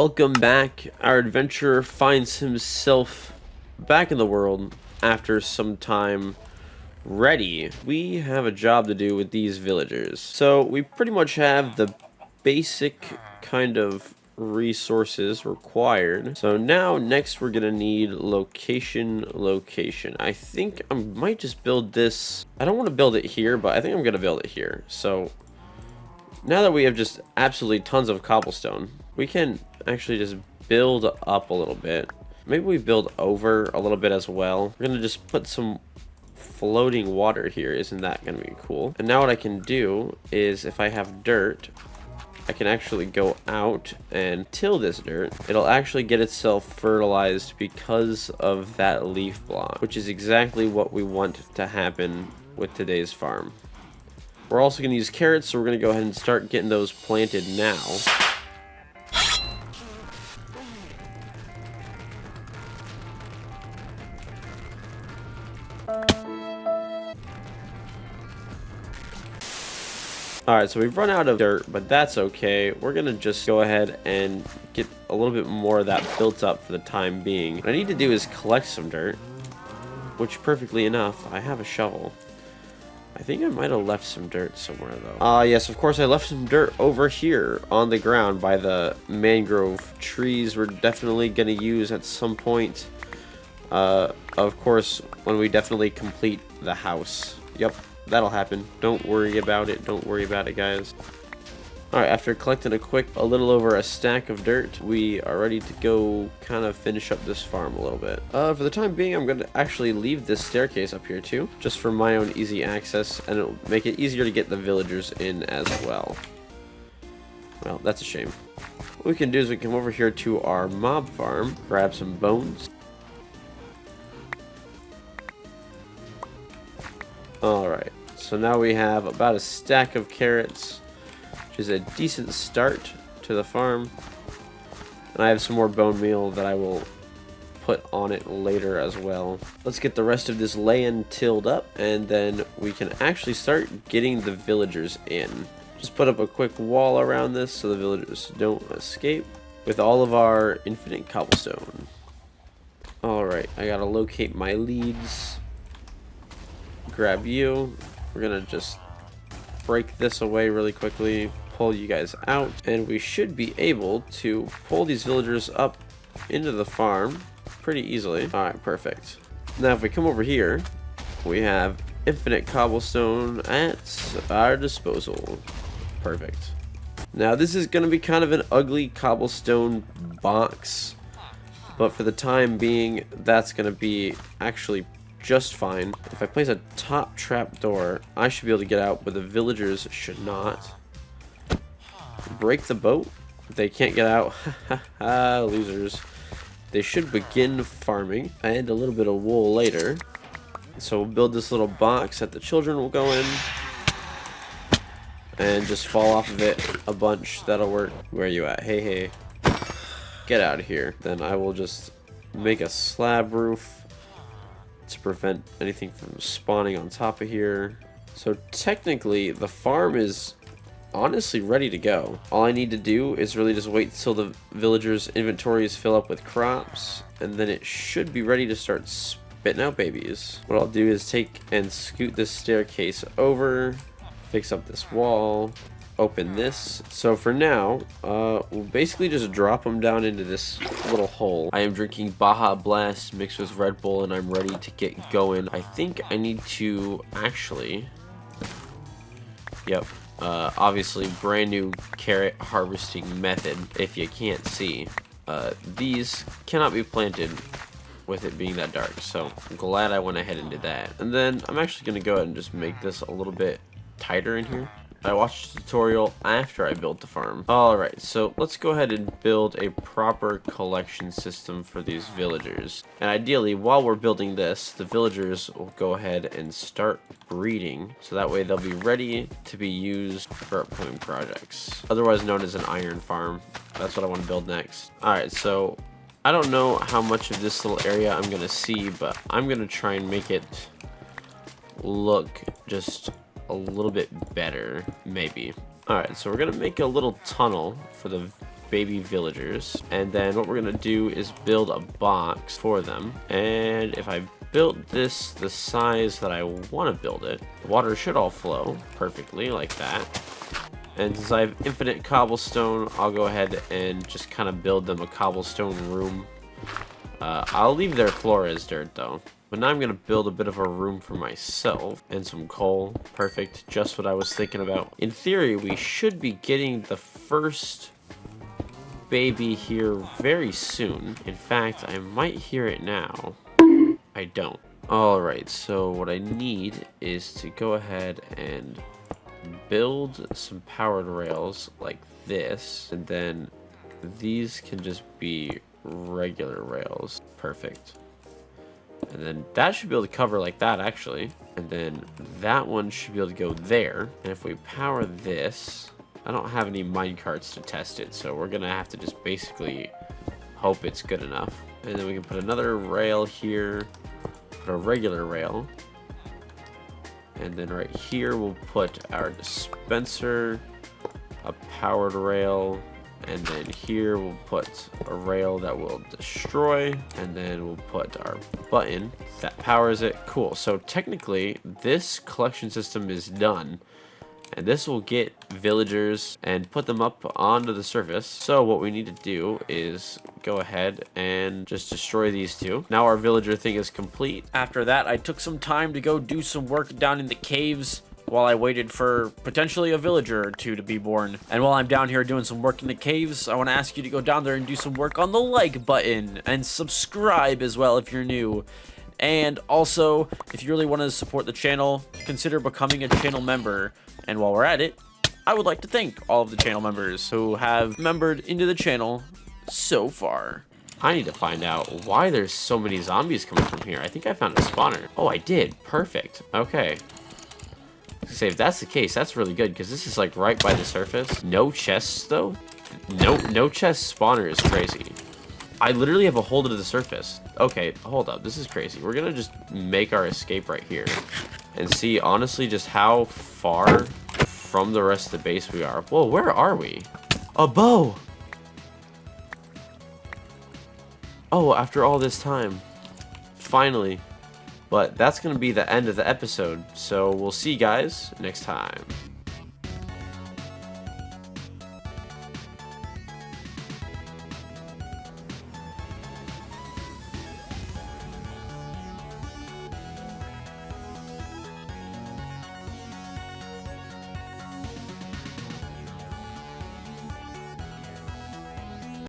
Welcome back. Our adventurer finds himself back in the world after some time. Ready. We have a job to do with these villagers. So we pretty much have the basic kind of resources required. So now next we're gonna need location. I think I might just build this. I don't want to build it here, but I think I'm gonna build it here. So now that we have just absolutely tons of cobblestone, we can actually just build up a little bit. Maybe we build over a little bit as well. We're gonna just put some floating water here. Isn't that gonna be cool? And now what I can do is, if I have dirt, I can actually go out and till this dirt. It'll actually get itself fertilized because of that leaf block, which is exactly what we want to happen with today's farm. We're also going to use carrots, so we're going to go ahead and start getting those planted now. Alright, so we've run out of dirt, but that's okay. We're going to just go ahead and get a little bit more of that built up for the time being. What I need to do is collect some dirt, which perfectly enough, I have a shovel. I think I might have left some dirt somewhere, though. Yes, of course, I left some dirt over here on the ground by the mangrove trees we're definitely going to use at some point. Of course, when we definitely complete the house. Yep, that'll happen. Don't worry about it. Don't worry about it, guys. Alright, after collecting a little over a stack of dirt, we are ready to go kind of finish up this farm a little bit. For the time being, I'm going to actually leave this staircase up here too, just for my own easy access, and it'll make it easier to get the villagers in as well. Well, that's a shame. What we can do is we can come over here to our mob farm, grab some bones. Alright, so now we have about a stack of carrots, which is a decent start to the farm. And I have some more bone meal that I will put on it later as well. Let's get the rest of this land tilled up, and then we can actually start getting the villagers in. Just put up a quick wall around this so the villagers don't escape with all of our infinite cobblestone. Alright, I gotta locate my leads. Grab you. We're gonna just break this away really quickly, pull you guys out, and we should be able to pull these villagers up into the farm pretty easily. Alright, perfect. Now if we come over here, we have infinite cobblestone at our disposal. Perfect. Now this is going to be kind of an ugly cobblestone box, but for the time being, that's going to be actually just fine. If I place a top trap door, I should be able to get out, but the villagers should not. Break the boat. They can't get out. Losers. They should begin farming. And a little bit of wool later. So we'll build this little box that the children will go in. And just fall off of it a bunch. That'll work. Where are you at? Hey, hey. Get out of here. Then I will just make a slab roof to prevent anything from spawning on top of here. So technically the farm is honestly ready to go. All I need to do is really just wait till the villagers' inventories fill up with crops, and then it should be ready to start spitting out babies. What I'll do is take and scoot this staircase over, fix up this wall, open this. So for now, we'll basically just drop them down into this little hole. I am drinking Baja Blast mixed with Red Bull, and I'm ready to get going. I think I need to actually... Yep. Obviously, brand new carrot harvesting method, if you can't see. These cannot be planted with it being that dark, so I'm glad I went ahead and did that. And then I'm actually going to go ahead and just make this a little bit tighter in here. I watched a tutorial after I built the farm. Alright, so let's go ahead and build a proper collection system for these villagers. And ideally, while we're building this, the villagers will go ahead and start breeding, so that way they'll be ready to be used for upcoming projects. Otherwise known as an iron farm. That's what I want to build next. Alright, so I don't know how much of this little area I'm going to see, but I'm going to try and make it look just a little bit better, maybe. Alright, so we're gonna make a little tunnel for the baby villagers. And then what we're gonna do is build a box for them. And if I built this the size that I want to build it, the water should all flow perfectly like that. And since I have infinite cobblestone, I'll go ahead and just kind of build them a cobblestone room. I'll leave their floor as dirt though. But now I'm going to build a bit of a room for myself and some coal. Perfect, just what I was thinking about. In theory, we should be getting the first baby here very soon. In fact, I might hear it now. I don't. Alright, so what I need is to go ahead and build some powered rails like this, and then these can just be regular rails. Perfect. And then that should be able to cover like that actually, and then that one should be able to go there. And if we power this, I don't have any minecarts to test it, so we're gonna have to just basically hope it's good enough. And then we can put another rail here, put a regular rail, and then right here we'll put our dispenser, a powered rail, and then here we'll put a rail that will destroy, and then we'll put our button that powers it. Cool. So technically this collection system is done, and this will get villagers and put them up onto the surface. So what we need to do is go ahead and just destroy these two. Now our villager thing is complete. After that, I took some time to go do some work down in the caves while I waited for potentially a villager or two to be born. And while I'm down here doing some work in the caves, I want to ask you to go down there and do some work on the like button and subscribe as well if you're new. And also, if you really want to support the channel, consider becoming a channel member. And while we're at it, I would like to thank all of the channel members who have membered into the channel so far. I need to find out why there's so many zombies coming from here. I think I found a spawner. Oh, I did. Perfect. Okay. Say if that's the case, that's really good because this is like right by the surface. No chests though. No chest spawner is crazy. I literally have a hole to the surface. Okay, hold up. This is crazy. We're gonna just make our escape right here and see honestly just how far from the rest of the base we are. Whoa, where are we? A bow. Oh, after all this time, finally. But that's going to be the end of the episode, so we'll see you guys next time.